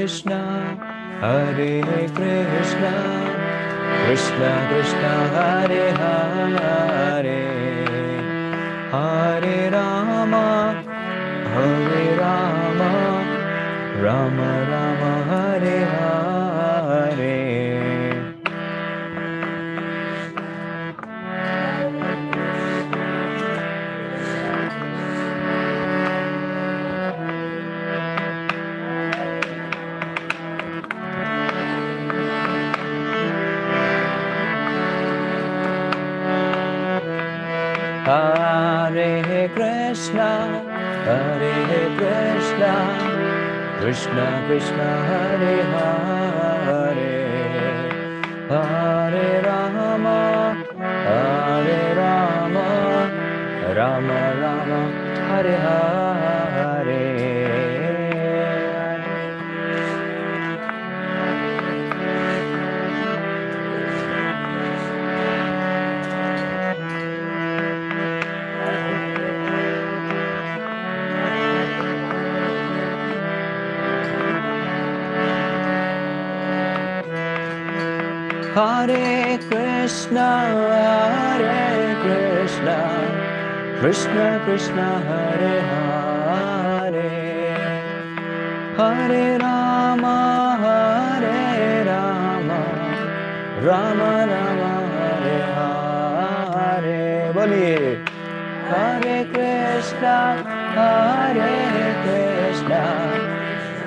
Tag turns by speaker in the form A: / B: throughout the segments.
A: Krishna, Hare Krishna, Krishna Krishna, Hare Hare, Hare Rama, Hare Rama, Rama Rama, Hare Hare. Hare Krishna, Hare Krishna, Krishna Krishna, Hare Hare, Hare Rama, Hare Rama, Rama Rama, Hare Hare. Hare Krishna, Hare Krishna, Krishna Krishna, Hare Hare, Hare Rama, Hare Rama, Rama Rama, Hare Hare. Boliye Hare Krishna, Hare Krishna,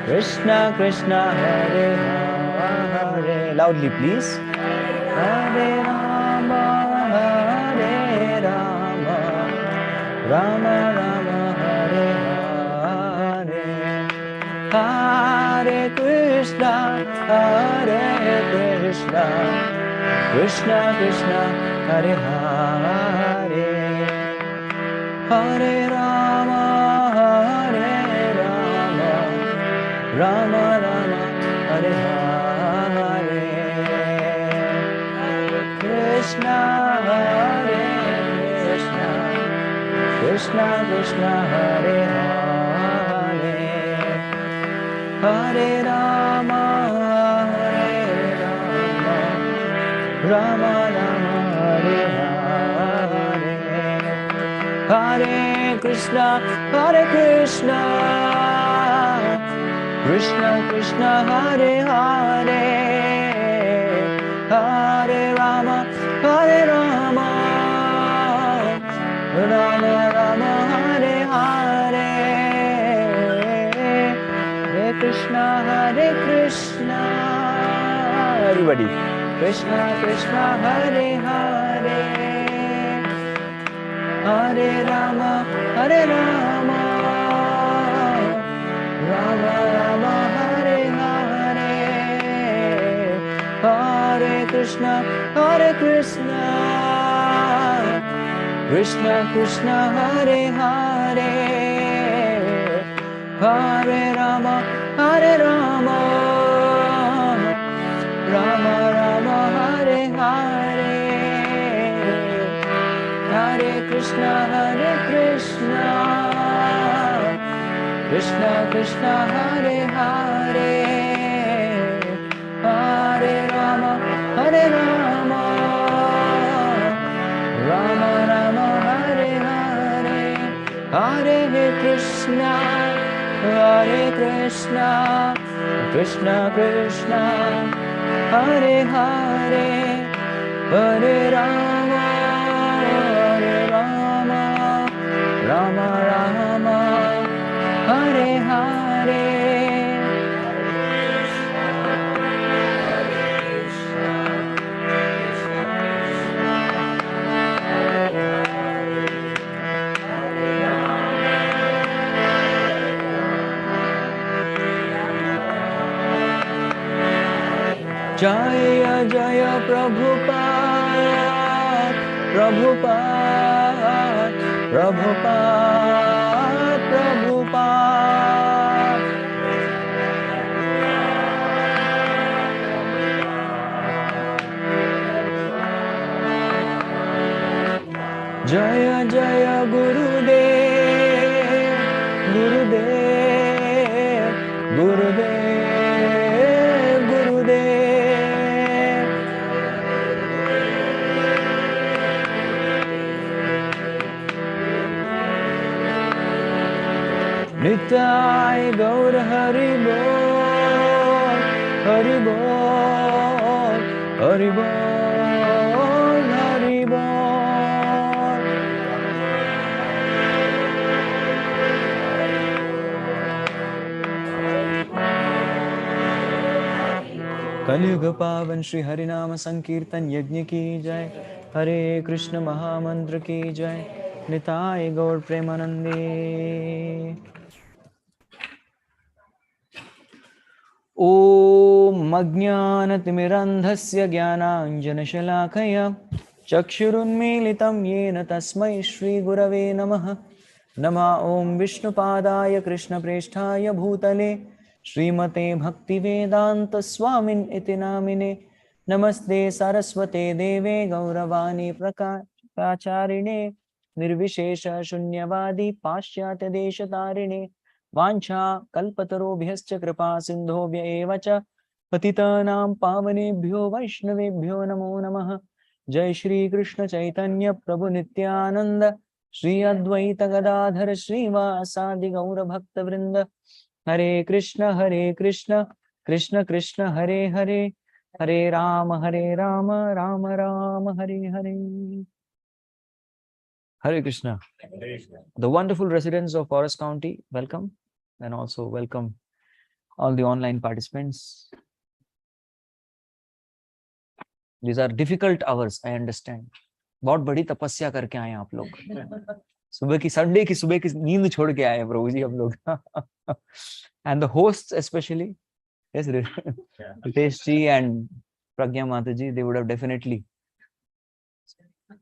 A: Krishna Krishna, Hare Hare. Loudly please. Hare Rama, Hare Rama, Rama Rama, Hare Hare, Hare Krishna, Hare Krishna, Krishna Krishna, Hare Hare, Hare Rama, Hare Rama, Rama Rama, Hare Hare. Krishna, Hare Krishna, Krishna Krishna, Hare Hare, Hare Rama, Hare Rama, Rama Rama, Hare Hare, Hare Krishna, Hare Krishna, Krishna Krishna, Hare Hare, Hare Rama, Hare Rama, Rama Rama, Hare Hare, Hare Krishna, Hare Krishna. Everybody, Krishna Krishna, Hare Hare, Hare Rama, Hare Rama, Rama Rama, Hare Hare, Hare Krishna, Hare Krishna, Krishna Krishna, Hare Hare, Hare Rama, Hare Rama, Rama Rama, Hare Hare, Hare Krishna, Hare Krishna, Krishna Krishna, Hare Hare, Hare Rama, Hare Rama, Rama Rama, Hare Hare, Hare Krishna, Hare Krishna, Krishna Krishna, Hare Hare, Hare Rama, Hare Rama, Rama Rama, Hare Hare. Jaya Jaya Prabhupada, Prabhupada, Prabhupada, Prabhupada. Jaya Jaya Gurudev, Gurudev, Gurudev. Nitai Gaur Hari Bol, Hari Bol, Hari Bol, Hari Bol. Kaliyuga Pavan Shri Harinama Sankirtan Yajna ki jai. Hare Krishna Mahamantra ki jai. Nitai Gaur Premanande. Om Ajnanatimirandhasya Jnananjanashalakaya Chakshurunmilitam Yena Tasmai Shri Gurave Namaha. Nama Om Vishnupadaya Krishna Presthaya Bhutale Srimate Bhakti Vedanta Swamin Iti Namine. Namaste Saraswate Deve Gauravani Prakacharine Nirvishesha Shunyavadi Paschyata Deshatarine Vancha kalpatarobhyascha kripa sindhobhya eva cha patitanam pavanebhyo vaishnavebhyo namo namah. Jai Shri Krishna Chaitanya Prabhu Nityananda Shri Advaita Gadadhara Srivasadi Gaura Bhakta Vrinda. Hare Krishna Krishna Krishna Hare Hare Hare Rama Rama Rama Hare Hare. Hare Krishna. The wonderful residents of Forest County, welcome, and also welcome all the online participants. These are difficult hours, I understand. बहुत बड़ी तपस्या करके आए आप लोग. सुबह की Sunday की सुबह की नींद छोड़ के आए प्रभु जी हम लोग. And the hosts especially, yes, Ritesh ji and Pragya Mataji, they would have definitely.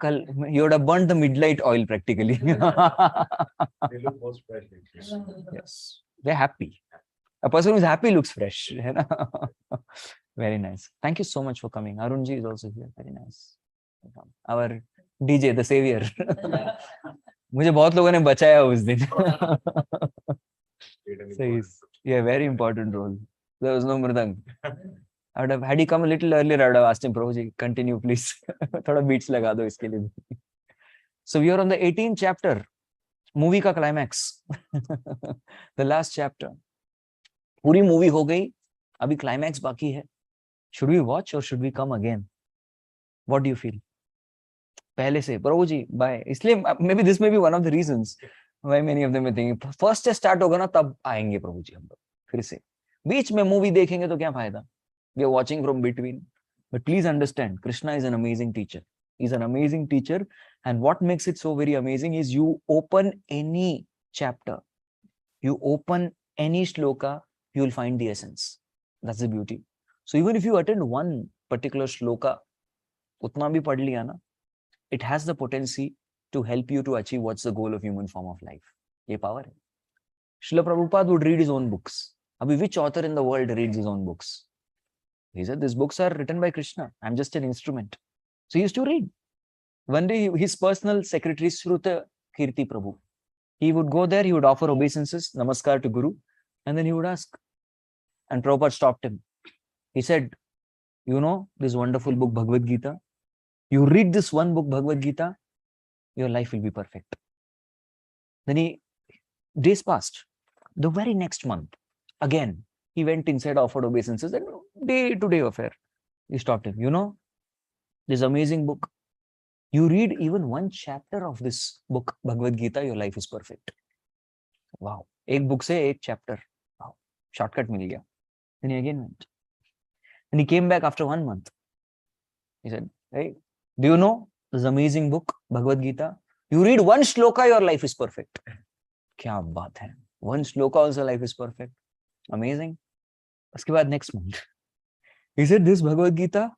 A: You would have burnt the midnight oil practically. They look most fresh. Yes, they're happy. A person who's happy looks fresh. Very nice. Thank you so much for coming. Arunji is also here. Very nice. Our DJ, the savior. मुझे बहुत लोगों ने बचाया उस दिन. Yeah, very important role. There was no mridang. I would have, had he come a little earlier, I would have asked him, Prabhuji, continue please. Thoda beats laga do iske liye. So we are on the 18th chapter, movie ka climax. The last chapter. Puri movie ho gayi, abhi climax baki hai. Should we watch or should we come again? What do you feel? Pehle se, Prabhuji, bye. Isliye, maybe this may be one of the reasons why many of them are thinking, first se start hoga na, tab aayenge Prabhuji hum log. Phir se. Beech mein movie dekhenge to kya fayda? We are watching from between. But please understand, Krishna is an amazing teacher. He's an amazing teacher. And what makes it so very amazing is you open any chapter, you open any shloka, you will find the essence. That's the beauty. So even if you attend one particular shloka, utna bhi padh liya na, it has the potency to help you to achieve what's the goal of human form of life. Ye power hai. Srila Prabhupada would read his own books. Abhi which author in the world reads his own books? He said, these books are written by Krishna. I'm just an instrument. So he used to read. One day, his personal secretary, Shruta Kirti Prabhu, he would go there, he would offer obeisances, namaskar to Guru, and then he would ask. And Prabhupada stopped him. He said, you know, this wonderful book, Bhagavad Gita, you read this one book, Bhagavad Gita, your life will be perfect. Then days passed. The very next month, again, he went inside, offered obeisances, and day-to-day affair. He stopped him. You know, this amazing book. You read even one chapter of this book, Bhagavad Gita, your life is perfect. Wow. Ek book se ek chapter. Wow. Shortcut mil gaya. Then he again went. And he came back after 1 month. He said, hey, do you know this amazing book, Bhagavad Gita? You read one shloka, your life is perfect. Kya baat hai. One shloka also, life is perfect. Amazing. Uske baad next month. He said, this Bhagavad Gita,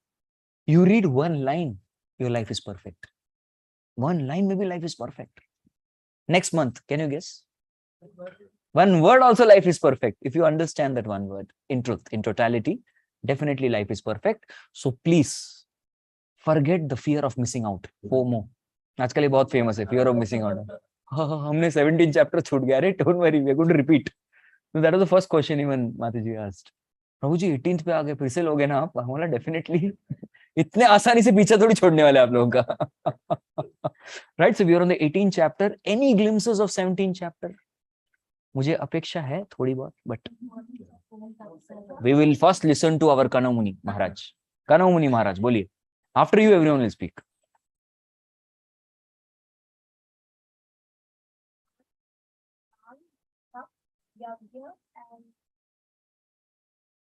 A: you read one line, your life is perfect. One line, maybe life is perfect. Next month, can you guess? One word also, life is perfect. If you understand that one word, in truth, in totality, definitely life is perfect. So please, forget the fear of missing out. FOMO. आजकल ये बहुत famous है, fear of missing out. हमने 17 chapter छूट गया रे, don't worry, we are going to repeat. So that was the first question even Mataji asked. Prabhu ji 18th पे आ गए, फिर से लोगे ना आप? हमारा definitely इतने आसानी से पीछे थोड़ी छोड़ने वाले आप लोगों का. Right, so we are on the 18th chapter. Any glimpses of 17th chapter? मुझे अपेक्षा है थोड़ी बहुत, but we will first listen to our Kanamuni Maharaj. Kanamuni Maharaj, बोलिए. After you, everyone will speak.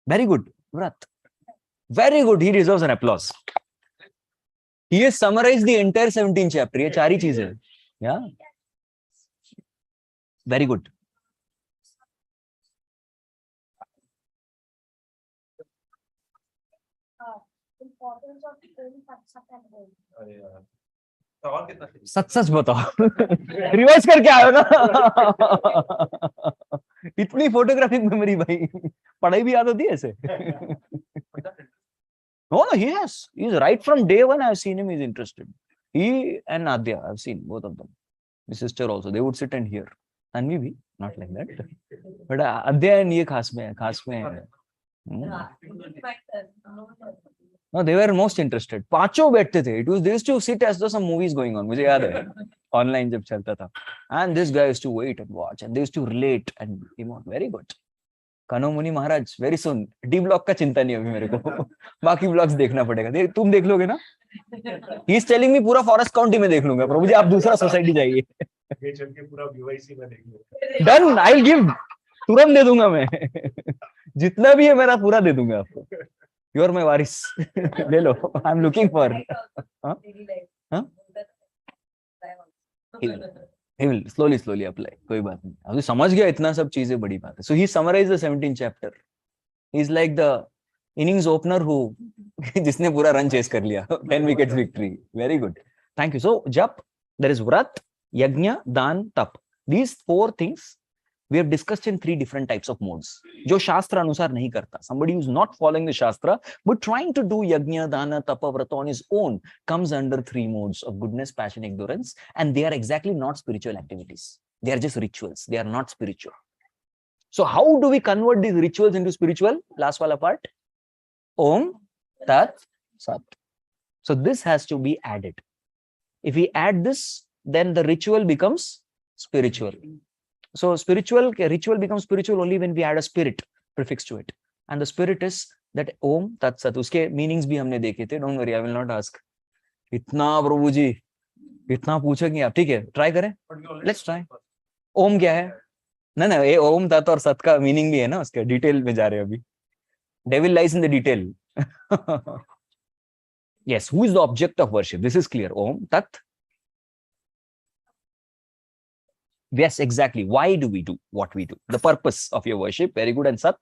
A: Very good, Vrat. Very good. He deserves an applause. He has summarized the entire 17th chapter. ये चार ही चीजें हैं. Yeah. Very good. सच सच बताओ. Revise करके आयो ना. इतनी फोटोग्राफिक मेमोरी भाई. पढ़ाई भी याद होती है ऐसे. No, no, he has. He's right from day one. I've seen him. He's interested. He and Adya, I've seen both of them. My sister also. They would sit and hear. And me, not like that. But Adya and ये खास में. No, they were most interested. पांचों बैठते थे. It was they used to sit as though some movies going on. मुझे याद है. Online जब चलता था. And this guy used to wait and watch, and they used to relate and emote. Very good. कानोमुनि महाराज, वेरी सुन. डी ब्लॉक का चिंता नहीं अभी मेरे को. बाकी ब्लॉग्स देखना पड़ेगा. तुम देख लोगे ना. ही इज टेलिंग मी पूरा फॉरेस्ट काउंटी में देख लूंगा. प्रभु जी आप दूसरा सोसाइटी जाइए. ये चल के पूरा बीवाईसी में देख लूंगा. डन. I will give. तुरंत दे दूंगा मैं. जितना भी है मेरा पूरा दे दूंगा आपको. यू आर माय वारिस. ले लो. I am looking for. He will slowly apply. कोई बात नहीं. अभी समझ गया इतना सब चीजें बड़ी बात है. So he summarized the 17th chapter. He's like the innings opener who जिसने पूरा रन चेस कर लिया. 10 wickets victory. Very good. Thank you. So jap, there is Vrat, Yajna, Dan, Tap. These 4 things we have discussed in 3 different types of modes. जो शास्त्र अनुसार नहीं करता. Somebody who's not following the shastra but trying to do yajna, dana, tapa, vrata on his own comes under 3 modes of goodness, passion, ignorance, and they are exactly not spiritual activities. They are just rituals. They are not spiritual. So how do we convert these rituals into spiritual? Last wala part. Om Tat Sat. So this has to be added. If we add this, then the ritual becomes spiritual. So ritual becomes spiritual only when we add a spirit prefix to it. And the spirit is that Om Tat Sat. उसके meanings भी हमने देखे थे. Don't worry, I will not ask. इतना प्रभु जी, इतना पूछेंगे आप. ठीक है, try करें. Let's try. ओम क्या है? ना ये ओम तत् और सत का मीनिंग भी है ना. उसके डिटेल में जा रहे हैं अभी. Devil lies in the detail. Yes, who is the object of worship? This is clear. Om Tat. Yes, exactly. Why do we do what we do? The purpose of your worship. Very good. And Sat?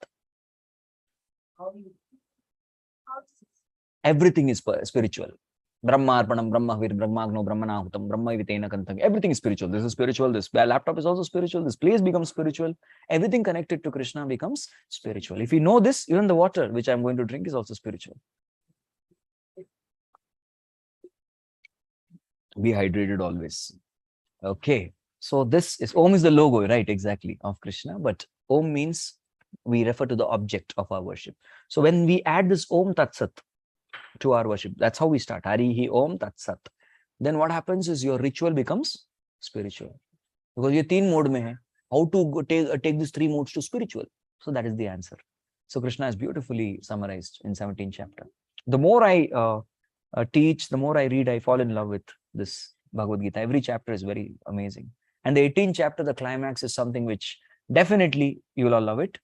A: Everything is spiritual. Brahmarpanam, Brahmavir, Brahmagno, Brahmanahutam, Brahmavitena Kantang. Everything is spiritual. This is spiritual. This laptop is also spiritual. This place becomes spiritual. Everything connected to Krishna becomes spiritual. If you know this, even the water which I'm going to drink is also spiritual. Be hydrated always. Okay. So this is Om is the logo, right? Exactly, of Krishna. But Om means we refer to the object of our worship. So when we add this Om Tat Sat to our worship, that's how we start. Harihi Om Tat Sat. Then what happens is your ritual becomes spiritual. Because ये 3 mode में है. How to take these 3 modes to spiritual? So that is the answer. So Krishna is beautifully summarized in 17th chapter. The more I teach, the more I read, I fall in love with this Bhagavad Gita. Every chapter is very amazing. And the 18th chapter, the climax is something which definitely you will all love it.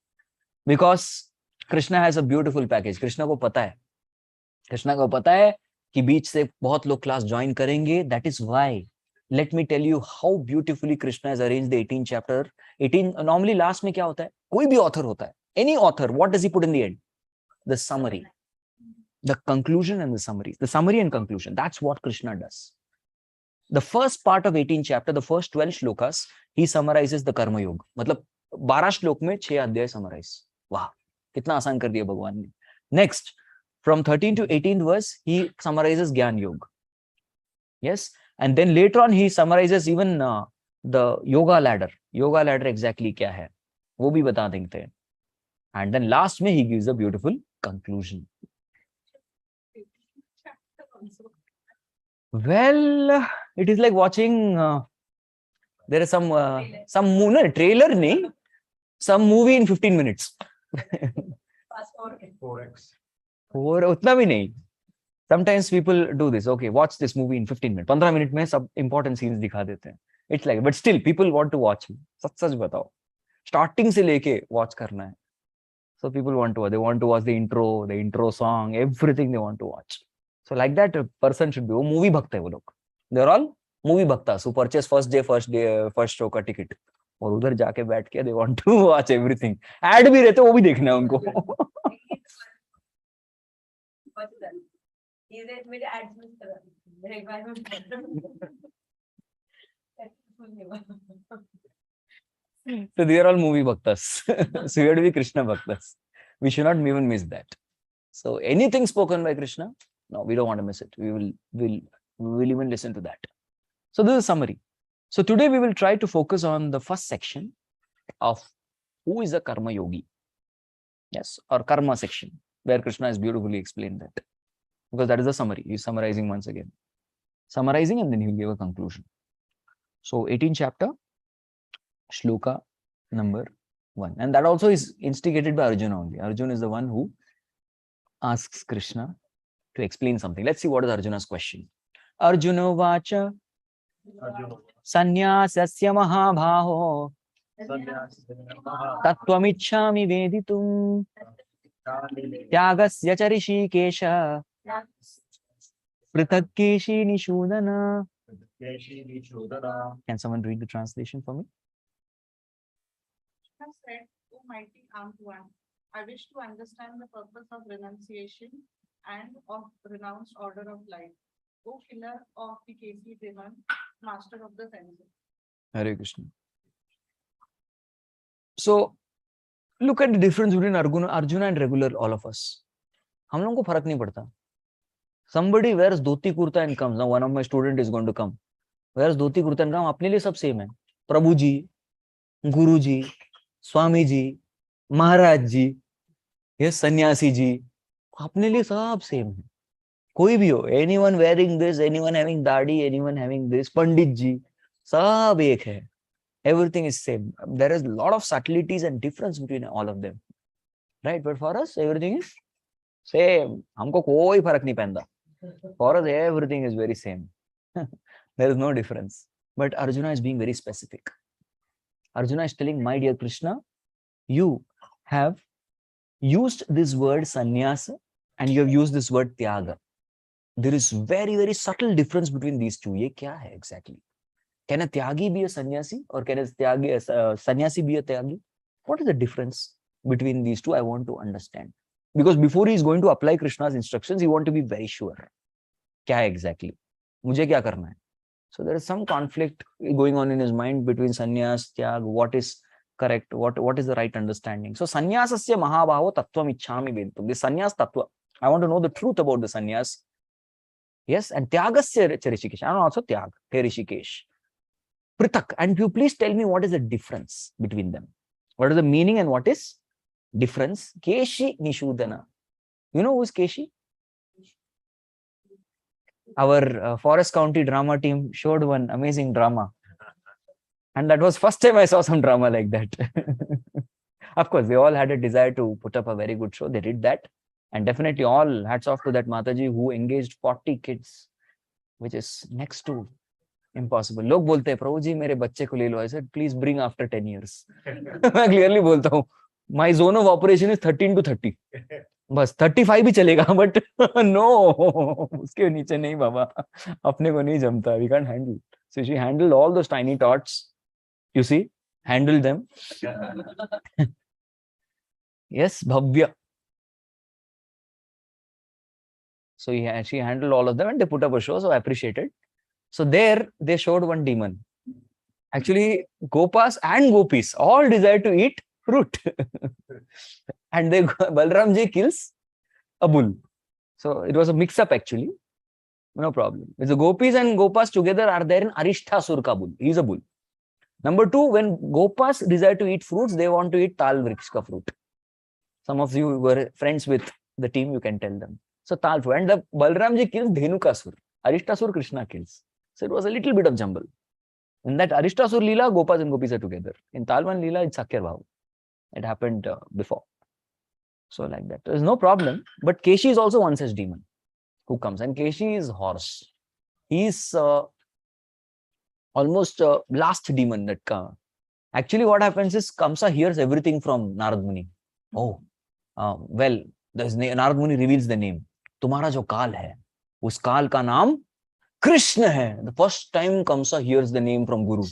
A: Because Krishna has a beautiful package. Krishna को पता है कि बीच से बहुत लोग class join करेंगे. That is why. Let me tell you how beautifully Krishna has arranged the 18th chapter. 18 normally last में क्या होता है? कोई भी author होता है. Any author, what does he put in the end? The summary. The conclusion and the summary. The summary and conclusion. That's what Krishna does. The first part of 18th chapter, the first 12 shlokas, he summarizes the Karma Yoga. मतलब 12 श्लोक में 6 अध्याय summarize. वाह, कितना आसान कर दिया भगवान ने. Next, from 13 to 18th verse, he summarizes Gyan Yoga. Yes, and then later on he summarizes even the Yoga ladder. Yoga ladder exactly क्या है, वो भी बता देते हैं. And then last में he gives a beautiful conclusion. Well, it is like watching. There is some trailer नहीं. some movie in 15 minutes.
B: 4x.
A: और उतना भी नहीं. Sometimes people do this. Okay, watch this movie in 15 minutes. 15 minutes में सब important scenes दिखा देते हैं. It's like, but still people want to watch. सच सच बताओ. Starting से लेके watch करना है. So people want to watch. They want to watch the intro song, everything they want to watch. So like that a person should be. वो movie भक्त है वो लोग. They're all movie भक्tas who purchase first show का ticket. और उधर जाके बैठ के they want to watch everything. Ad भी रहते वो भी देखना है उनको. So they are all movie bhaktas. So you have to be Krishna bhaktas. We should not even miss that. So anything spoken by Krishna, no, we don't want to miss it. We will even listen to that. So this is a summary. So today we will try to focus on the first section of who is a karma yogi. Yes, or karma section, where Krishna has beautifully explained that. Because that is the summary. He's summarizing once again. Summarizing and then he'll give a conclusion. So 18th chapter, shloka number 1. And that also is instigated by Arjuna only. Arjuna is the one who asks Krishna to explain something. Let's see what is Arjuna's question. Arjuna vacha sanyasasya mahabhaho tattvamichhami veditum tyagasya cha rishikesha prithakkeshi nishudana. Can someone read the translation for me?
C: Krishna said, O mighty armed one, I wish to understand the purpose of renunciation and of renounced order of life. O killer of the Kesi demon, master of the senses.
A: Hare Krishna. So, look at the difference between Arjuna and regular all of us. हम लोगों को फर्क नहीं पड़ता. Somebody wears dhoti kurta and comes. Now one of my student is going to come. Wears dhoti kurta and comes. अपने लिए सब same है. प्रभु जी, गुरु जी, स्वामी जी, महाराज जी, ये सन्यासी जी, अपने लिए सब सेम है. कोई भी हो, anyone wearing this, anyone having दाढ़ी, anyone having this, पंडित जी, सब एक है. Everything is same. There is a lot of subtleties and difference between all of them, right? But for us, everything is same. हमको कोई फर्क नहीं पैंदा. For us, everything is very same. There is no difference. But Arjuna is being very specific. Arjuna is telling, my dear Krishna, you have used this word sannyasa and you have used this word tyaga. There is very, very subtle difference between these two. ये क्या है exactly? Can a tyagi be a sannyasi or can a sannyasi be a tyagi? What is the difference between these two? I want to understand. Because before he is going to apply Krishna's instructions, he want to be very sure. क्या है exactly? मुझे क्या करना है? So there is some conflict going on in his mind between sannyas, tyag, what is correct, what is the right understanding. So sannyasasya mahabhavo tattvam ichhami veditum. The sannyas tattva. I want to know the truth about the sannyas. Yes, and tyagasya rishikesh. I also tyag, hey rishikesh. Prithak. And you please tell me what is the difference between them. What is the meaning and what is difference? Keshi nishudana. You know who is Keshi? Our Forest County drama team showed one amazing drama. And that was first time I saw some drama like that. Of course, they all had a desire to put up a very good show. They did that. And definitely all hats off to that Mataji who engaged 40 kids, which is next to impossible. लोग बोलते हैं प्रभु जी मेरे बच्चे को ले लो. I said, please bring after 10 years. मैं clearly बोलता हूँ. My zone of operation is 13 to 30. बस 35 भी चलेगा, but no, उसके नीचे नहीं बाबा, अपने को नहीं जमता. We can't handle. So she handled all those tiny tots. You see, handle them. Yes, Bhavya. So she handled all of them and they put up a show. So I appreciated. So there they showed one demon. Actually, Gopas and Gopis all desire to eat fruit. And Balramji kills a bull. So it was a mix-up actually. No problem. It's the Gopis and Gopas together are there in Arishtasur ka bull. He's a bull. Number two, when Gopas desire to eat fruits, they want to eat Tal Vriksh ka fruit. Some of you were friends with the team, you can tell them. So Tal fruit. And the Balramji kills Dhenukasur. Arishtasur Krishna kills. So it was a little bit of jumble. In that Arishtasur Leela, Gopas and Gopis are together. In Talvan Leela, it's Sakyar Bhav. It happened before. So like that. There's no problem. But Keshi is also one such demon who comes. And Keshi is horse. He's almost last demon that comes. Actually, what happens is Kamsa hears everything from Narad Muni. Oh, well, Narad Muni reveals the name. तुम्हारा जो काल है, उस काल का नाम कृष्ण है. The first time Kamsa hears the name from Guru.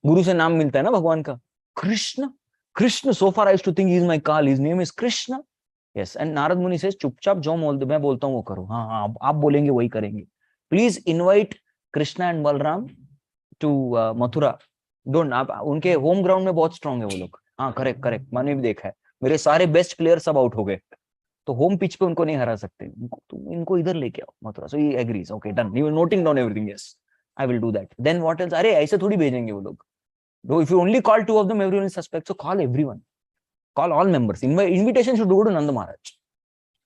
A: Guru से नाम मिलता है ना भगवान का. Krishna. Krishna. So far I used to think he is my काल. His name is Krishna. Yes. And Narad Muni says, चुपचाप जो मैं बोलता हूँ वो करो. हाँ हाँ आप बोलेंगे वही करेंगे. Please invite Krishna and Balram to Mathura. Don't. आप उनके होम ग्राउंड में बहुत स्ट्रांग है वो लोग. हाँ करेक्ट करेक्ट. मैंने भी देखा है. मेरे सारे बेस्ट प्लेयर सब आउट हो गए. तो होम पिच पे उनको नहीं हरा सकते. इनको इधर लेके आओ Mathura. So he agrees. Okay done. You are noting down everything. Yes I will do that. Then what else? अरे ऐसे थोड़ी भेजेंगे वो लोग. If you only call 2 of them, everyone is suspect. So call everyone. Call all members. Invitation should go to Nanda Maharaj.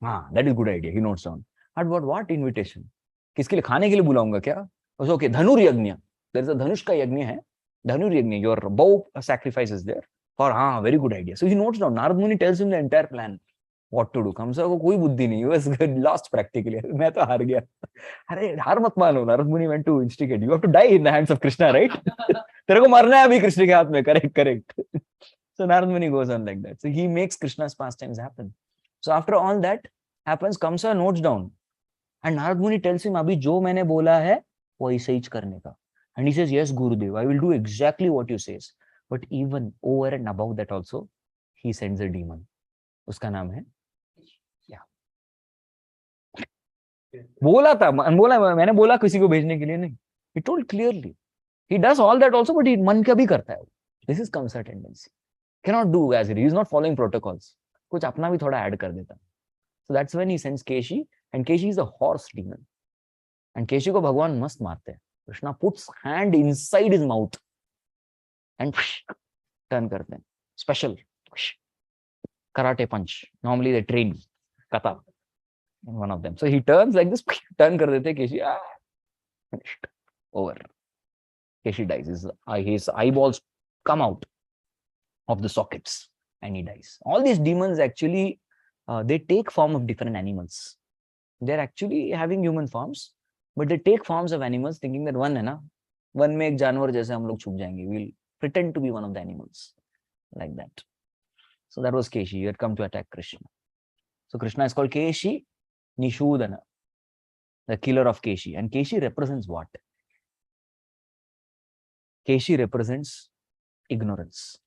A: हाँ that is good idea. He notes down. But what invitation? किसके लिए? खाने के लिए बुलाऊंगा क्या? Okay धनुर यज्ञ. There is a धनुष का यज्ञ है. धनुर यज्ञ. Your bow sacrifice is there. और हाँ very good idea. So he notes down. Narad Muni tells him the entire plan. What to do. Kamsa को कोई बुद्धि नहीं. He was lost practically. मैं तो हार गया. अरे हार मत मानो. Narad Muni went to instigate. You have to die in the hands of Krishna, right? तेरे को मरना है अभी कृष्ण के हाथ में. Correct. So Narad Muni goes on like that. So he makes Krishna's pastimes happen. So after all that happens, Kamsa notes down. And Narad Muni tells him, अभी जो मैंने बोला है वो ऐसे ही करने का. And he says, yes, Gurudev, I will do exactly what you says. But even over and above that also, he sends a demon. उसका नाम है बोला था. मैंने बोला किसी को भेजने के लिए नहीं. He told clearly. He does all that also, but he मन का भी करता है. This is Kamsa tendency. Cannot do as it is. He is not following protocols. कुछ अपना भी थोड़ा ऐड कर देता. So that's when he sends Keshi, and Keshi is a horse demon. And Keshi को भगवान मस्त मारते हैं. Krishna puts hand inside his mouth and turn करते हैं. Special karate punch. Normally they train kata. One of them. So he turns like this, turn कर देते Keshi. Finished. Over. Keshi dies. His eyeballs come out of the sockets and he dies. All these demons actually, they take form of different animals. They're actually having human forms, but they take forms of animals thinking that one है ना, one में एक जानवर जैसे हम लोग छुप जाएंगे. We'll pretend to be one of the animals. Like that. So that was Keshi. He had come to attack Krishna. So Krishna is called Keshi Nishudana, the killer of Keshi. And Keshi represents what? Keshi represents ignorance,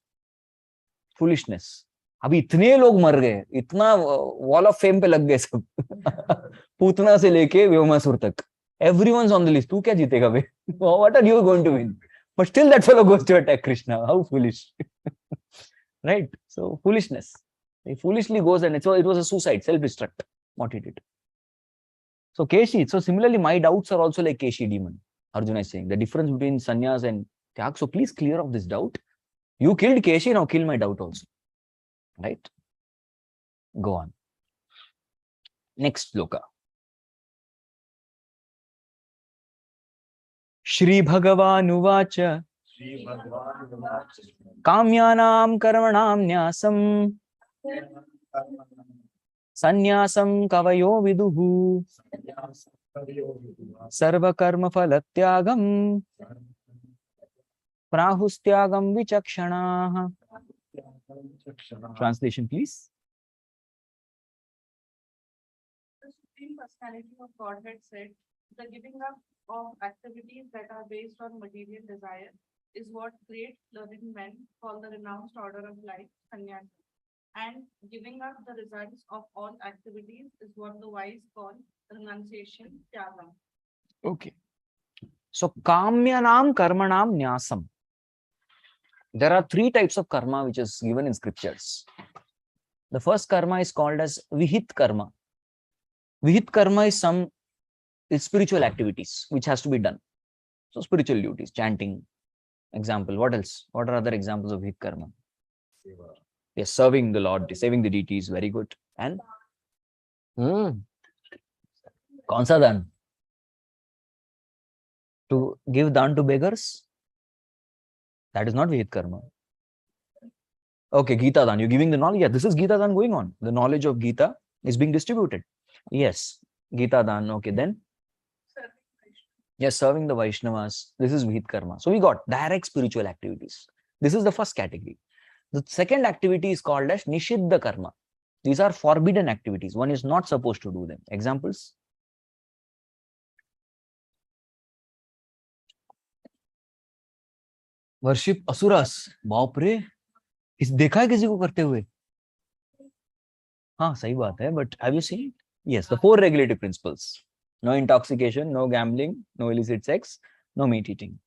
A: foolishness. अभी इतने लोग मर गए, इतना wall of fame पे लग गए सब. पूतना से लेके व्योमासुर तक. Everyone's on the list. तू क्या जीतेगा बे? What are you going to win? But still that fellow goes to attack Krishna. How foolish. Right? So foolishness. He foolishly goes and it was a suicide, self-destruct, what he did. So Keshi, so similarly my doubts are also like Keshi demon. Arjuna is saying the difference between sannyas and tyag. So please clear up this doubt. You killed Keshi, now kill my doubt also. Right? Go on. Next sloka. Shri Bhagavan Uvacha Kamyanam Karmanam Nyasam Sanyasam Kavayo Viduhu Sarva Karma Phalatyagam Prahustyagam Vichakshana. Translation, please.
C: The Supreme Personality of Godhead said, the giving up of activities that are based on material desire is what great learned men call the renounced order of life, sannyasa. And giving up the results of all activities is what the wise call renunciation, tyagam.
A: Okay. So, kamyanam karmanam nyasam. There are 3 types of karma which is given in scriptures. The first karma is called as vihit karma. Vihit karma is spiritual activities which has to be done. So spiritual duties, chanting, example. What else? What are other examples of vihit karma? Yes, serving the Lord, saving the deities, very good. And kaun sa dan? To give dan to beggars? That is not vihit karma. Okay, Gita Dan, you're giving the knowledge. Yeah, this is Gita Dan going on. The knowledge of Gita is being distributed. Yes, Gita Dan. Okay, then. Yes, serving the Vaishnavas. This is Vihit Karma. So we got direct spiritual activities. This is the first category. The second activity is called as Nishiddha Karma. These are forbidden activities. One is not supposed to do them. Examples? Worship Asuras. बाप रे, इस देखा है किसी को करते हुए? हाँ, सही बात है. But have you seen? Yes, the 4 regulative principles. No intoxication, no gambling, no illicit sex, no meat eating.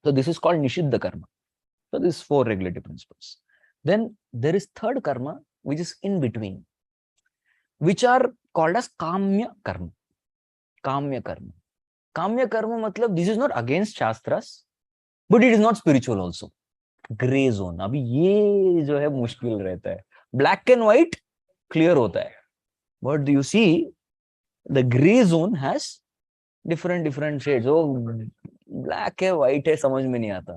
A: So this is called Nishiddha Karma. So this 4 regulative principles. Then there is third karma, which is in between, which are called as Kamya Karma. Kamya Karma. Kamya Karma matlab this is not against Shastras, but it is not spiritual also. Gray zone. अभी ये जो है मुश्किल रहता है. Black and white clear होता है. But you see, the gray zone has different shades. Oh, black है, white है, समझ में नहीं आता.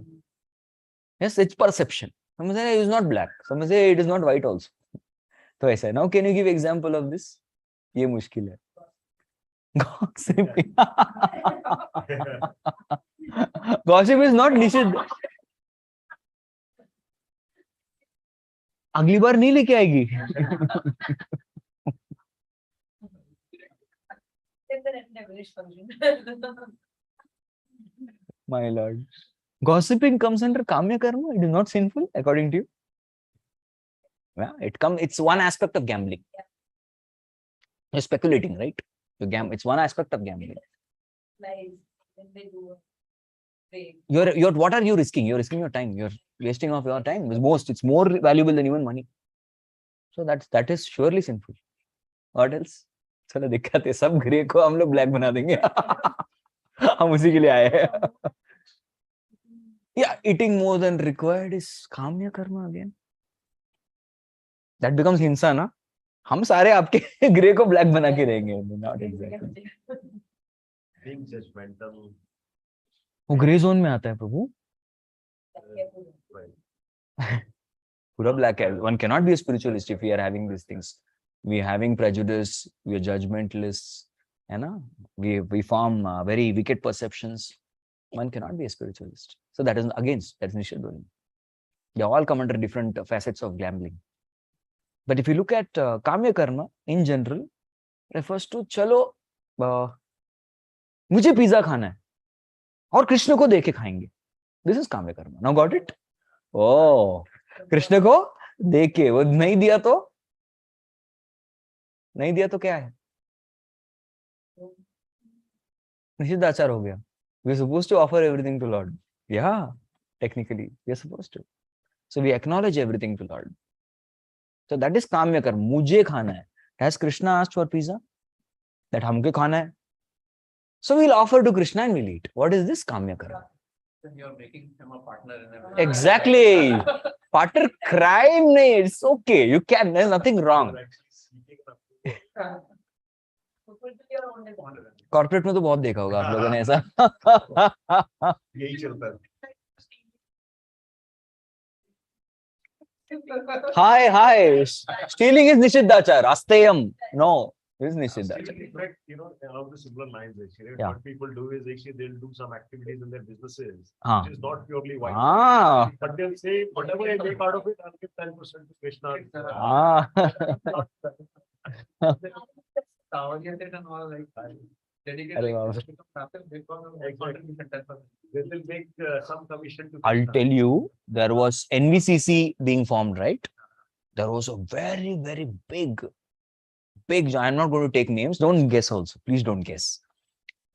A: Yes, it's perception. Some say it is not black. Some say it is not white also. तो ऐसा है. Now, can you give example of this? ये मुश्किल है. Gossip. Gossip is not निषिद्ध. अगली बार नहीं लेके आएगी. My lord. Gossiping comes under Kamya Karma. It is not sinful, according to you. Yeah, it's one aspect of gambling. You're speculating, right? It's one aspect of gambling. What are you risking? You're risking your time. You're wasting of your time. It's more valuable than even money. So that is surely sinful. What else? चलो दिक्कत है, सब grey को हम लोग black बना देंगे. हम उसी के लिए आए हैं. Yeah, eating more than required is Kamya Karma again. That becomes हिंसा ना. हम सारे आपके ग्रे को ब्लैक बना के देंगे. Not exactly.
B: Being judgmental.
A: वो ग्रे जोन में आता है प्रभु. पूरा ब्लैक है. One cannot be a spiritualist if we are having these things. We are having prejudice. We are judgmentalists. You know, we form very wicked perceptions. One cannot be a spiritualist. So that is against. That's Nishiddha. They all come under different facets of gambling. But if you look at Kamya Karma in general, refers to चलो मुझे pizza खाना है और कृष्ण को देके खाएंगे. This is Kamya Karma. Now got it? Oh, Krishna को देके, वो नहीं दिया तो क्या है? निषिद्धाचार हो गया. We are supposed to offer everything to Lord. Yeah, technically we are supposed to. So we acknowledge everything to Lord. So that is Kamya Karma. मुझे खाना है. Has Krishna asked for pizza? That हमको खाना है. So we'll offer to Krishna and we'll eat. What is this Kamya Karma?
B: Then you're making him a partner in everything.
A: Exactly. Partner crime nahi. It's okay. You can. There's nothing wrong. Corporate में तो बहुत देखा होगा आप लोगों ने ऐसा.
B: यही चलता है.
A: Hi. Stealing is Nishiddhachar. Asteyam. No, it is Nishiddhachar.
B: You know, along the similar lines, actually,
A: Yeah.
B: what people do is actually they'll do some activities in their businesses,
A: हाँ.
B: which is not purely white.
A: Ah.
B: But they'll say, whatever I make out of it, I'll give 10% to Krishna.
A: Ah. अरे बाप रे.
B: They will make some commission to
A: I'll
B: Krishna.
A: tell you, there was NVCC being formed, right? There was a very, very big, I'm not going to take names. Don't guess also. Please don't guess.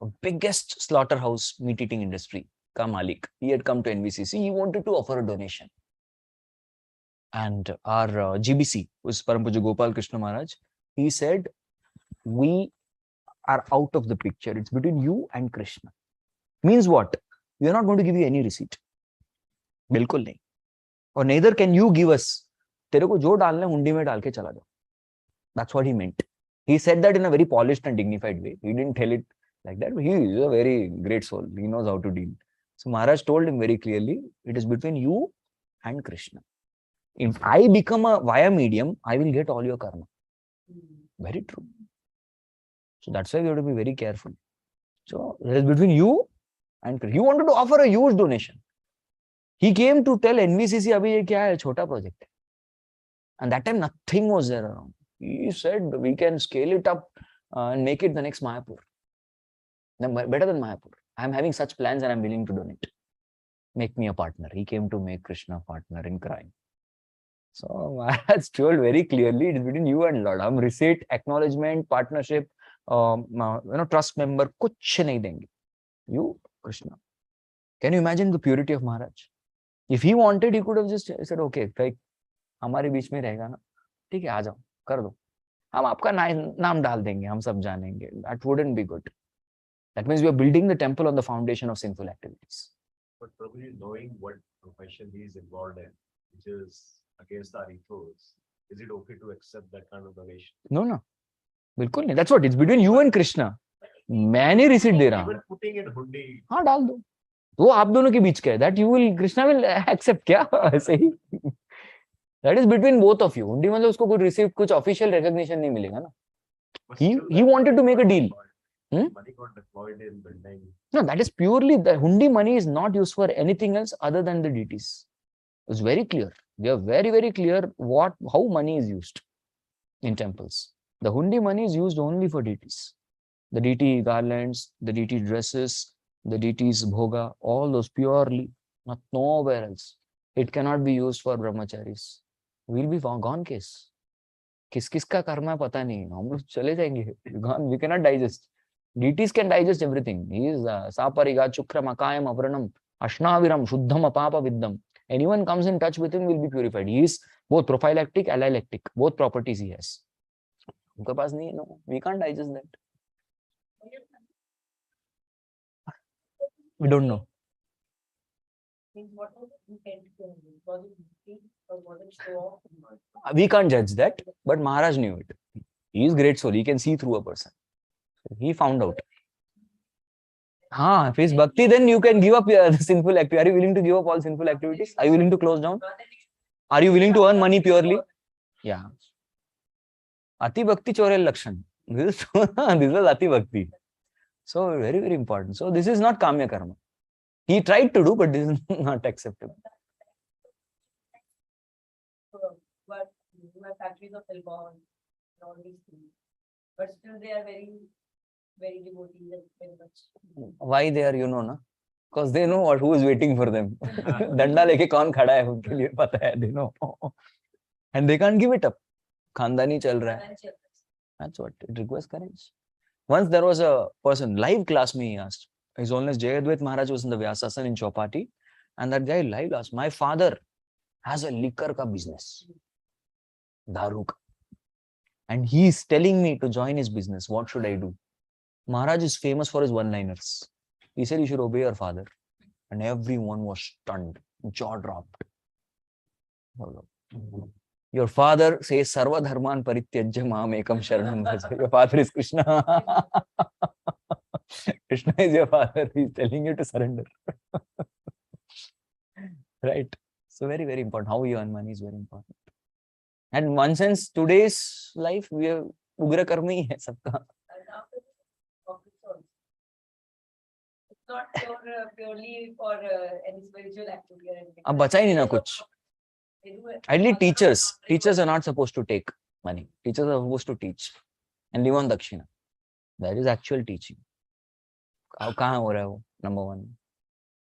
A: A biggest slaughterhouse meat eating industry, ka Malik. He had come to NVCC. He wanted to offer a donation. And our GBC, was Param Puja Gopal Krishna Maharaj, he said, we are out of the picture. It's between you and Krishna. Means what? We are not going to give you any receipt. बिल्कुल नहीं. Or neither can you give us. तेरे को जो डालना है हुंडी में डाल के चला जाओ. That's what he meant. He said that in a very polished and dignified way. He didn't tell it like that. But he is a very great soul. He knows how to deal. So Maharaj told him very clearly, it is between you and Krishna. If I become a via medium, I will get all your karma. Very true. So that's why we have to be very careful. So it is between you and Krishna. He wanted to offer a huge donation. He came to tell NVCC, abhi ye kya hai, chota project. And that time nothing was there around. He said we can scale it up and make it the next Mayapur. Better than Mayapur. I am having such plans and I am willing to donate. Make me a partner. He came to make Krishna a partner in crime. So Maharaj told very clearly, it is between you and Lord. Hum receipt, acknowledgement, partnership, trust member, kuch nahi denge. You, Krishna. Can you imagine the purity of Maharaj? If he wanted, he could have just said, okay, like, हमारे बीच में रहेगा ना, ठीक है, आ जाओ, कर दो. हम आपका नाम डाल देंगे, हम सब जानेंगे. That wouldn't be good. That means we are building the temple on the foundation of sinful activities.
B: But probably knowing what profession he is involved in, which is against our ethos, is it okay to accept that kind of donation?
A: No. बिल्कुल नहीं. That's what it's between you and Krishna. मैं नहीं receipt दे रहा.
B: Even putting in hundi.
A: हाँ डाल दो. वो आप दोनों के बीच का है. That you will Krishna will accept क्या? ऐसे ही. That is between both of you. हुंडी मतलब उसको कोई receipt, कुछ official recognition नहीं मिलेगा ना. He wanted to make a deal.
B: Money got deployed in building.
A: No, that is purely the hundi money is not used for anything else other than the deities. It's very clear. They are very, very clear how money is used in temples. The hundi money is used only for deities. The deity garlands, the deity dresses, the deities bhoga, all those purely, not nowhere else. It cannot be used for brahmacharis. We'll be gone case. किस का कर्म है पता नहीं. हम लोग चले जाएंगे. We cannot digest. Deities can digest everything. He is sapariga, chukram, akayam, avranam, ashnaviram, shuddham, apapa viddham. Anyone comes in touch with him will be purified. He is both prophylactic, allylactic. Both properties he has. उनके पास नहीं है. No, we can't digest that. We don't know. We can't judge that, but Maharaj knew it. He is great soul. He can see through a person. He found out. If it's bhakti, then you can give up the sinful activity. Are you willing to give up all sinful activities? Are you willing to close down? Are you willing to earn money purely? Yeah. Ati bhakti chorel lakshan. This is ati bhakti. So very, very important. So this is not kamya karma. He tried to do, but this is not acceptable.
D: But you have factories of alcohol and all these things. But still they are very, very devotee and very much.
A: Why they are, na? Because they know who is waiting for them. Danda leke kaun khada hai, unke liye pata hai, they know. And they can't give it up. Khandani chal raha hai. That's what, it requires courage. Once there was a person, live class me, he asked. His Holiness Jayadvaita Maharaj was in the Vyasasana in Chowpatty. And that guy live asked, my father has a liquor ka business. Daru ka. And he is telling me to join his business. What should I do? Maharaj is famous for his one-liners. He said, you should obey your father. And everyone was stunned, jaw dropped. Your father says, Sarva Dharman Parityajya Mam Ekam Sharanam Bhaja. Your father is Krishna. Krishna is your father. He is telling you to surrender. Right? So very, very important. How you earn money is very important. And in one sense, today's life, we have ugra karma hi hai sabka.
D: And after this, it's not purely for any spiritual activity or anything.
A: Ab bacha hi nahi na kuch. Ideally, teachers are not supposed to take money. Teachers are supposed to teach and live on dakshina. That is actual teaching. Kahan ho raha hai wo? Number one.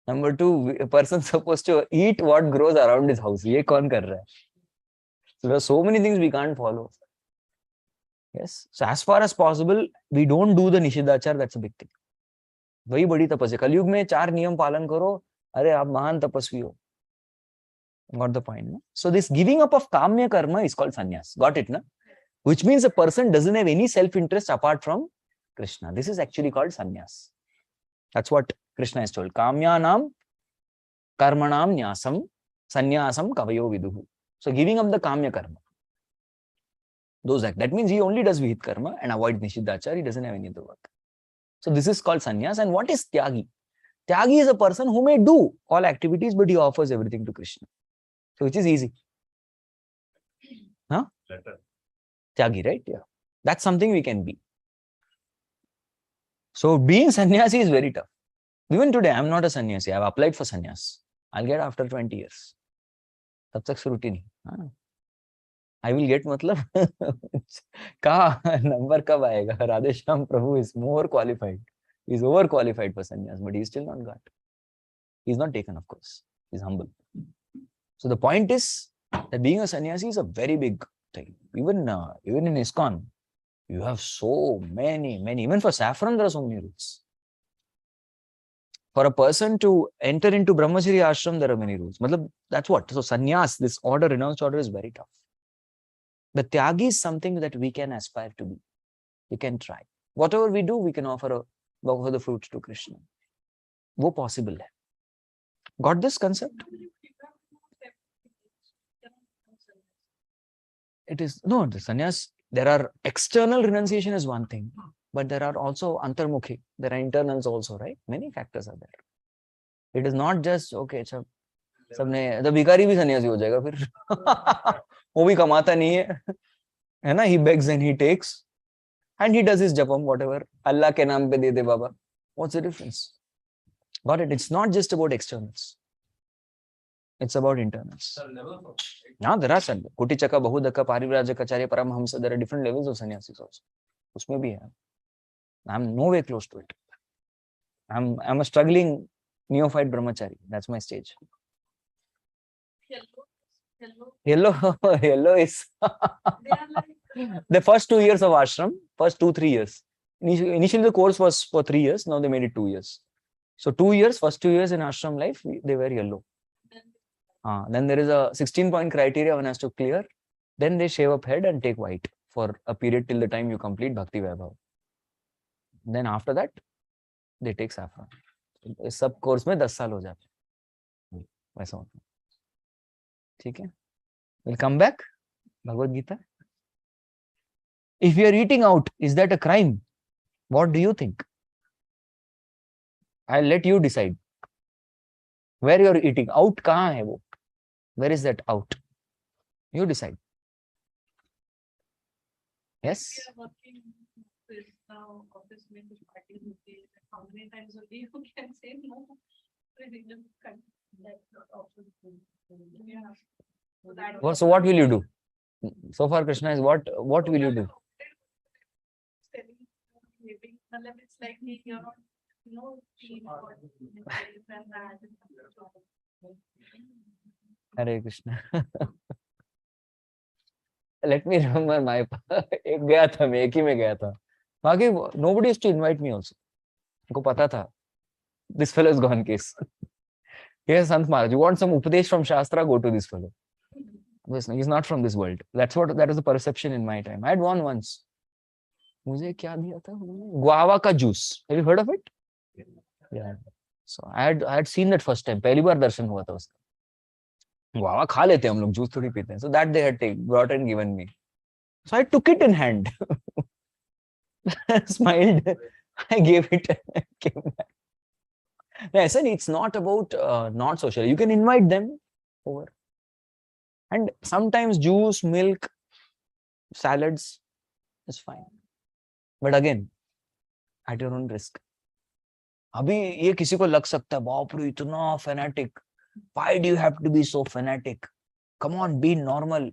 A: Number two, a person is supposed to eat what grows around his house. Ye kaun kar raha hai? So there are so many things we can't follow. Yes. So as far as possible, we don't do the Nishidachar. That's a big thing. वही बड़ी तपस्या. कलयुग में 4 नियम पालन करो. अरे आप महान तपस्वी हो. Got the point? No? So this giving up of kamya karma is called sannyas. Got it? No? Which means a person doesn't have any self-interest apart from Krishna. This is actually called sannyas. That's what Krishna is told. Kamyanam karmanam nyasam sannyasam kavayo viduhu. So giving up the kamya karma. Those act. That means he only does vihit karma and avoids nishidachar. He doesn't have any other work. So this is called sannyas. And what is tyagi? Tyagi is a person who may do all activities, but he offers everything to Krishna. So which is easy.
B: letter.
A: Tyagi, right? Yeah. That's something we can be. So being sannyasi is very tough. Even today, I'm not a sannyasi. I've applied for sannyas. I'll get after 20 years. तब तक श्रुति नहीं. I will get मतलब कहाँ number कब आएगा? Radheshyam Prabhu is more qualified. He's overqualified for sannyas, but he's still not got. He's not taken, of course. He's humble. So the point is that being a sannyasi is a very big thing. Even in ISKCON, you have so many. Even for saffron, there are so many rules. For a person to enter into Brahmacharya ashram, there are many rules. That's what. So sannyas, this order, renounced order is very tough. The tyagi is something that we can aspire to be. We can try. Whatever we do, we can offer the fruits to Krishna. Wo possible hai. Got this concept? It is, no, the sannyas, there are external renunciation is one thing, but there are also antarmukhi. There are internals also, right? Many factors are there. It is not just, okay, सबने तो भिखारी भी सन्यासी हो जाएगा फिर वो भी कमाता नहीं है ना? He begs and he takes and he does his japam, whatever. Allah के नाम पे दे दे बाबा. What's the difference? Got it? It's not just about externals. It's about internals. Now there are some Kuti Chaka, Bahudaka, Parivrajaka, Acharya, Paramhamsa. There are different levels of sannyasis also. Usme bhi hai. I'm nowhere close to it. I'm a struggling neophyte brahmachari. That's my stage. Yellow is
C: They are like
A: the first 2 years of ashram, first 2-3 years. Initially the course was for 3 years, now they made it 2 years. So 2 years, first 2 years in ashram life, they were yellow. Then there is a 16-point criteria one has to clear. Then they shave up head and take white for a period till the time you complete Bhakti Vaibhav. Then after that, they take saffron. इस सब course में 10 साल हो जाते वैसा होता. ठीक है? We'll come back. Bhagavad Gita. If you are eating out, is that a crime? What do you think? I'll let you decide. Where you are eating out, कहाँ है वो? Where is that out? You decide. Yes.
C: we are working with now office में कुछ parties होती है. How many times a day you can say no? That's not option. Yeah. So that
A: So what will you do? So far, Krishna is what will you do?
C: It's like you're not,
A: Hare Krishna. Let me remember my एक गया था मैं एक ही में गया था. बाकी nobody used to invite me also. उनको पता था. This fellow is gone case. Here's Sant Maharaj. You want some upadesh from Shastra? Go to this fellow. He's not from this world. That was the perception in my time. I had one once. मुझे क्या दिया था? Guava का juice. Have you heard of it? Yeah. So I had seen that first time. पहली बार दर्शन हुआ था उसका. Guava खा लेते हैं हम लोग, juice थोड़ी पीते हैं. So that they had brought and given me. So I took it in hand. Smiled. I gave it. Came back. I said it's not about not social. You can invite them over. And sometimes juice, milk, salads is fine. But again, at your own risk. अभी ये किसी को लग सकता है, बाप रे इतना fanatic. Why do you have to be so fanatic? Come on, be normal.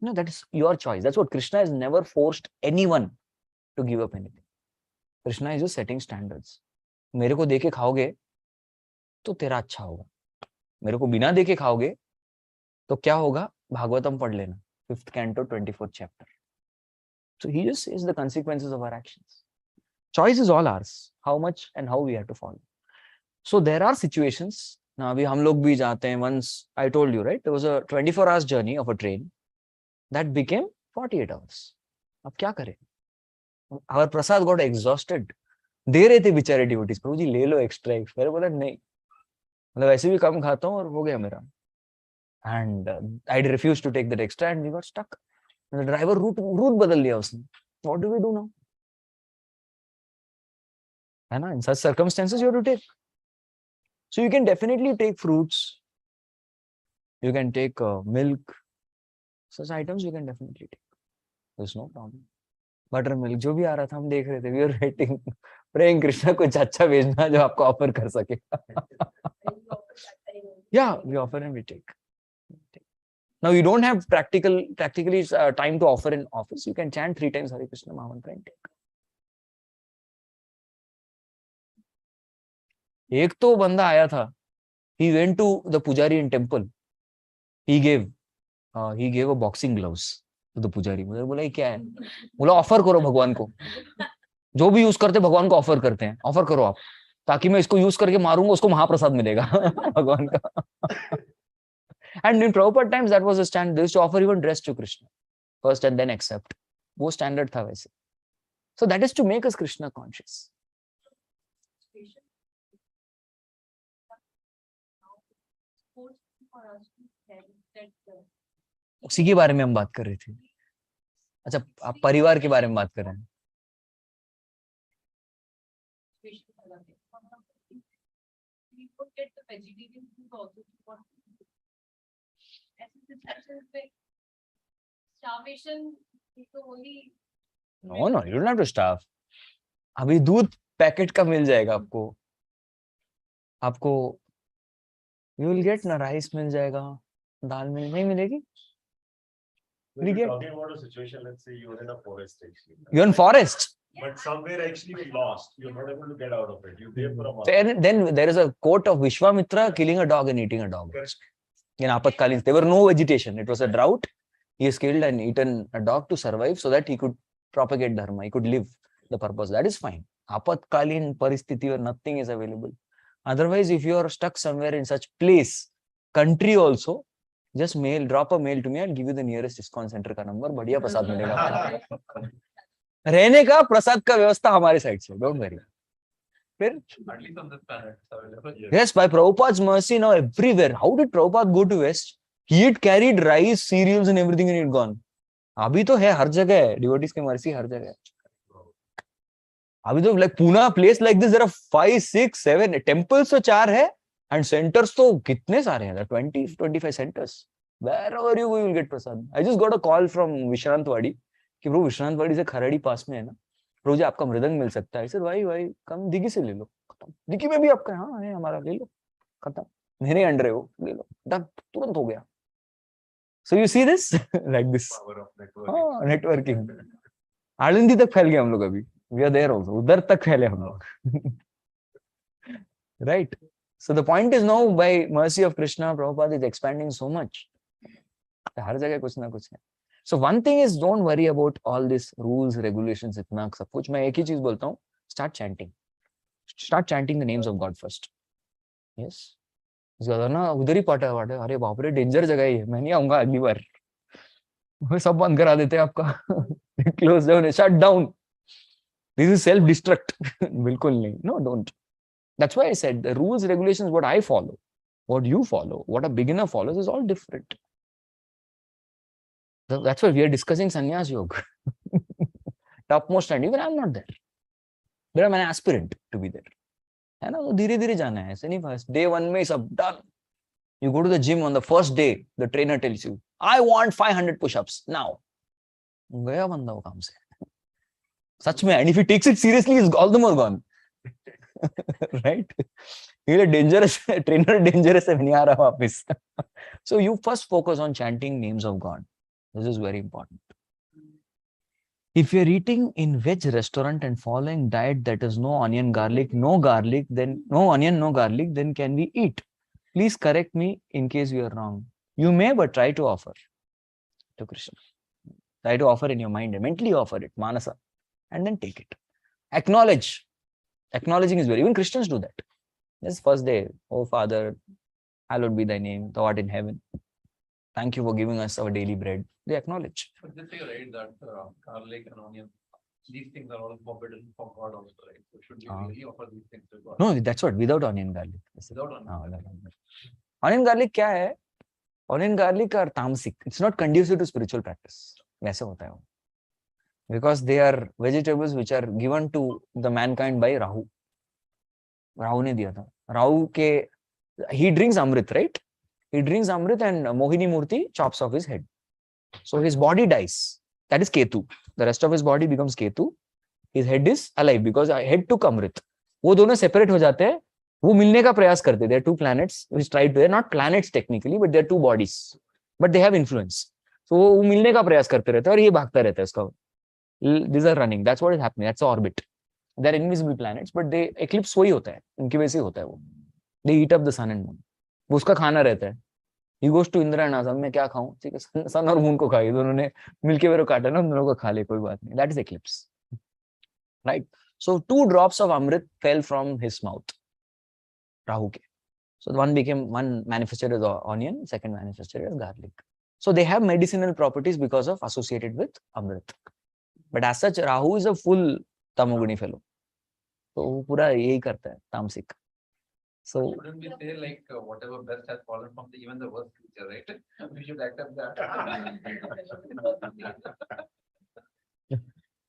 A: No, that is your choice. That's what Krishna has never forced anyone to give up anything. Krishna is just setting standards. मेरे को देके खाओगे तो तेरा अच्छा होगा. मेरे को बिना देके खाओगे तो क्या होगा? भागवतम पढ़ लेना. 5th canto, 24th chapter. So he just says the consequences of our actions. Choice is all ours. How much and how we have to follow. So there are situations. Now अभी हम लोग भी जाते हैं. Once I told you, right? There was a 24 hours journey of a train that became 48 hours. अब क्या करें? Our Prasad got exhausted. दे रहे थे बेचारे devotees. प्रभु जी ले लो extra. मैंने बोला नहीं. मतलब ऐसे भी कम खाता हूँ और हो गया मेरा. And I refused to take that extra and we got stuck. And the driver route बदल लिया उसने. What do we do now? है ना? In such circumstances, you have to take. So you can definitely take fruits. You can take milk. Such items you can definitely take. there's no problem. Butter milk जो भी आ रहा था हम देख रहे थे, we were waiting, praying Krishna कुछ अच्छा भेजना जो आपको ऑफर कर सके. Yeah, we offer and we take. Now you don't have practically time to offer in office. You can chant 3 times Hare Krishna Mahamantra and take. एक तो बंदा आया था. He went to the pujari in temple. He gave a boxing gloves to the pujari. मुझे बोला ये क्या है? बोला ऑफर करो भगवान को. जो भी यूज करते भगवान को ऑफर करते हैं, ऑफर करो आप, ताकि मैं इसको यूज करके मारूंगा, उसको महाप्रसाद मिलेगा भगवान का. And in Prabhupada times that was a standard. They used to offer even dress to Krishna first and then accept. वो standard था वैसे. So that is to make us Krishna conscious. उसी के बारे में हम बात कर रहे थे. अच्छा, आप परिवार के बारे में बात कर रहे हैं. No, you don't have to starve. अभी दूध पैकेट का मिल जाएगा आपको you will get ना, राइस मिल जाएगा, दाल नहीं मिलेगी.
B: We're talking about a situation, let's say you're in a forest actually.
A: You're in forest.
B: But somewhere actually you lost. You're not able to get out of it. You're there for a month.
A: Then there is a quote of Vishwamitra killing a dog and eating a dog. In Apatkalin, there were no vegetation. It was a drought. He has killed and eaten a dog to survive so that he could propagate dharma. He could live the purpose. That is fine. Apatkalin paristhiti where nothing is available. Otherwise, if you are stuck somewhere in such place, country also, just drop a mail to me. I'll give you the nearest ISKCON center का number. बढ़िया प्रसाद मिलेगा आपको. रहने का प्रसाद का व्यवस्था हमारे side से. Don't worry. फिर?
E: At least on this planet, it's available.
A: Yes, by Prabhupada's mercy now everywhere. How did Prabhupada go to West? He had carried rice, cereals and everything and he had gone. अभी तो है हर जगह है. Devotees की mercy हर जगह है. अभी तो like Pune, place like this, there are 5, 6, 7 temples तो 4 है. And centers तो कितने सारे हैं? 20, 25 centers. Wherever you go, you will get prasad. I just got a call from Vishrantwadi कि ब्रो विश्रांतवाड़ी से खराड़ी पास में है ना, ब्रो जी आपका मृदंग मिल सकता है. सर भाई कम दिघी से ले लो. खत्म. दिघी में भी आपका हाँ है हमारा, ले लो. खत्म. मेरे अंडर है वो, ले लो. तुरंत हो गया. So you see this like this.
B: Power of networking.
A: Networking. Anandi तक फैल गए हम लोग अभी. We are there also. उधर तक फैले हम लोग. Right. So the point is now by mercy of Krishna, Prabhupada is expanding so much. हर जगह कुछ ना कुछ है. So one thing is don't worry about all these rules, regulations, इतना सब कुछ. मैं एक ही चीज बोलता हूँ, start chanting. Start chanting the names of God first. Yes. ज्यादा ना उधर ही पाटा वाटे. अरे बाप रे डेंजर जगह है, मैं नहीं आऊंगा अगली बार. सब बंद करा देते हैं आपका. Close down, shut down. This is self-destruct. बिल्कुल नहीं. No, don't. That's why I said the rules, regulations, what I follow, what you follow, what a beginner follows is all different. That's why we are discussing sannyas yoga. Topmost and even I'm not there. But I'm an aspirant to be there. है ना, तो धीरे धीरे जाना है. ऐसे नहीं first day 1 में सब done. You go to the gym on the first day, the trainer tells you, I want 500 push-ups now. गया बंदा वो काम से. सच में. And if he takes it seriously, he's all the more gone. Right? He's a dangerous trainer, dangerous है, नहीं आ रहा वापस. So you first focus on chanting names of God. This is very important. If you're eating in veg restaurant and following diet that is no onion, garlic, then no onion, no garlic, then can we eat? Please correct me in case you are wrong. You may, but try to offer to Krishna. Try to offer in your mind, mentally offer it, manasa, and then take it. Acknowledge. Acknowledging is very, even Christians do that. This first day, oh Father, hallowed be thy name, thou art in heaven. Thank you for giving us our daily bread. They acknowledge.
E: But just say right that garlic and onion, these things are all forbidden for God also, right? So should we really offer these things to God?
A: No, that's what, without onion garlic.
E: Without onion.
A: Onion garlic क्या है? Onion garlic are tamasic. It's not conducive to spiritual practice. वैसे होता है वो. Because they are vegetables which are given to the mankind by Rahu. Rahu ने दिया था. Rahu के, he drinks Amrit, right? He drinks Amrit and Mohini Murti chops off his head. So his body dies. That is Ketu. The rest of his body becomes Ketu. His head is alive because head took Amrit. वो दोनों separate हो जाते हैं. वो मिलने का प्रयास करते. There are two planets which try to. They're not planets technically, but they're two bodies. But they have influence. So वो मिलने का प्रयास करते रहते हैं और ये भागता रहता है उसका. These are running. That's what is happening. That's the orbit. They're invisible planets, but they eclipse वही होता है. उनकी वजह से होता है वो. They eat up the sun and moon. वो उसका खाना रहता है. He goes to Indra and asks, मैं क्या खाऊं? ठीक है, सन और मून को खाई. दोनों ने मिलके मेरे को काटा ना, दोनों को खा ले, कोई बात नहीं. That is eclipse. Right? So 2 drops of Amrit fell from his mouth. Rahu ke. So one manifested as onion, second manifested as garlic. So they have medicinal properties because of associated with Amrit. But as such, Rahu is a full tamoguni fellow. So वो पूरा यही करता है, तामसिक. So
E: shouldn't we say like whatever best has fallen from even the worst creature, right? We should accept that.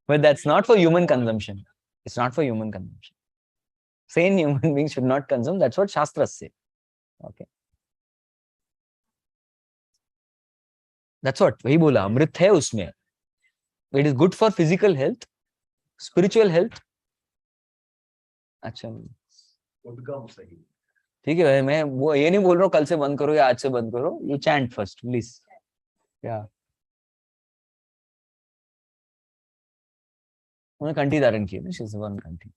A: but that's not for human consumption. It's not for human consumption. Sane human beings should not consume. That's what Shastras say. Okay. That's what वही बोला, अमृत है उसमें. It is good for physical health, spiritual health. अच्छा
B: उद्गम सही.
A: ठीक है भाई, मैं वो ये नहीं बोल रहा हूँ कल से बंद करो या आज से बंद करो. You chant first, please. Yeah. उन्होंने कंठी धारण की है ना, she's one कंठी.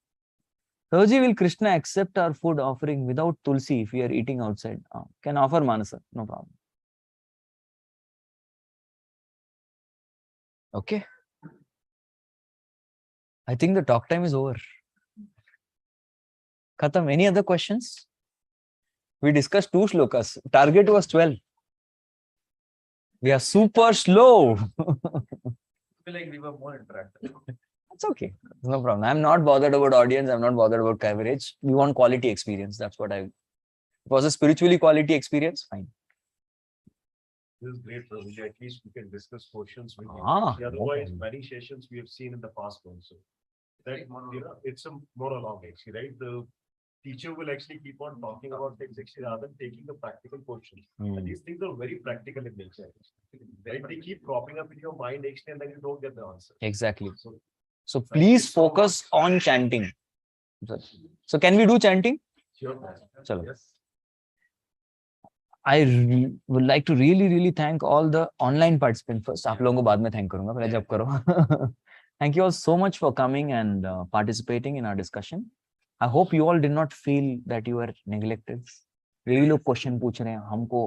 A: Roji, will Krishna accept our food offering without tulsi if we are eating outside? Can offer Manasa, no problem. Okay. I think the talk time is over. Khatam, any other questions? We discussed 2 shlokas. Target was 12. We are super slow.
E: I feel like we were more interactive.
A: That's okay. No problem. I'm not bothered about audience. I'm not bothered about coverage. We want quality experience. That's what it was a spiritually quality experience. Fine.
B: This is great, Prabhuji. At least we can discuss questions with you.
A: Ah,
B: Otherwise,
A: okay.
B: many sessions we have seen in the past also. That, it's a monologue actually, right? The teacher will actually keep on talking about things actually rather than taking the practical questions. And these things are very practical in nature. Right? They keep cropping up in your mind actually and then you don't get the answer.
A: Exactly.
B: So,
A: So please focus on chanting. So can we do chanting?
B: sure.
A: Chalo.
B: Yes.
A: I would like to really thank all the online participants first. आप लोगों को बाद में thank करूंगा, पहले जब करो. Thank you all so much for coming and participating in our discussion. I hope you all did not feel that you were neglected. Really लोग question पूछ रहे हैं, हमको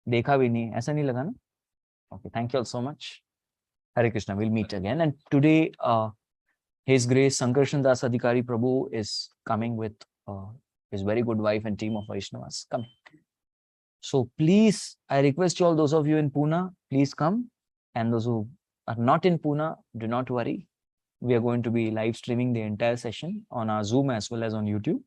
A: देखा भी नहीं, ऐसा नहीं लगा ना? Okay, thank you all so much. Hare Krishna, we'll meet again. And today, His Grace Sankarshan Das Adhikari Prabhu is coming with his very good wife and team of Vaishnavas. Come. So please, I request you all, those of you in Pune, please come. And those who are not in Pune, do not worry. We are going to be live streaming the entire session on our Zoom as well as on YouTube.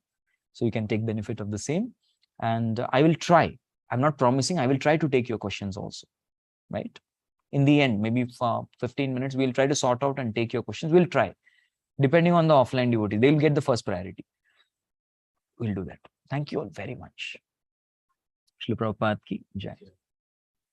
A: So you can take benefit of the same. And I will try. I'm not promising. I will try to take your questions also. Right? In the end, maybe for 15 minutes, we'll try to sort out and take your questions. We'll try. Depending on the offline devotee, they'll get the first priority. We'll do that. Thank you all very much. Shri Prabhupada ki jai.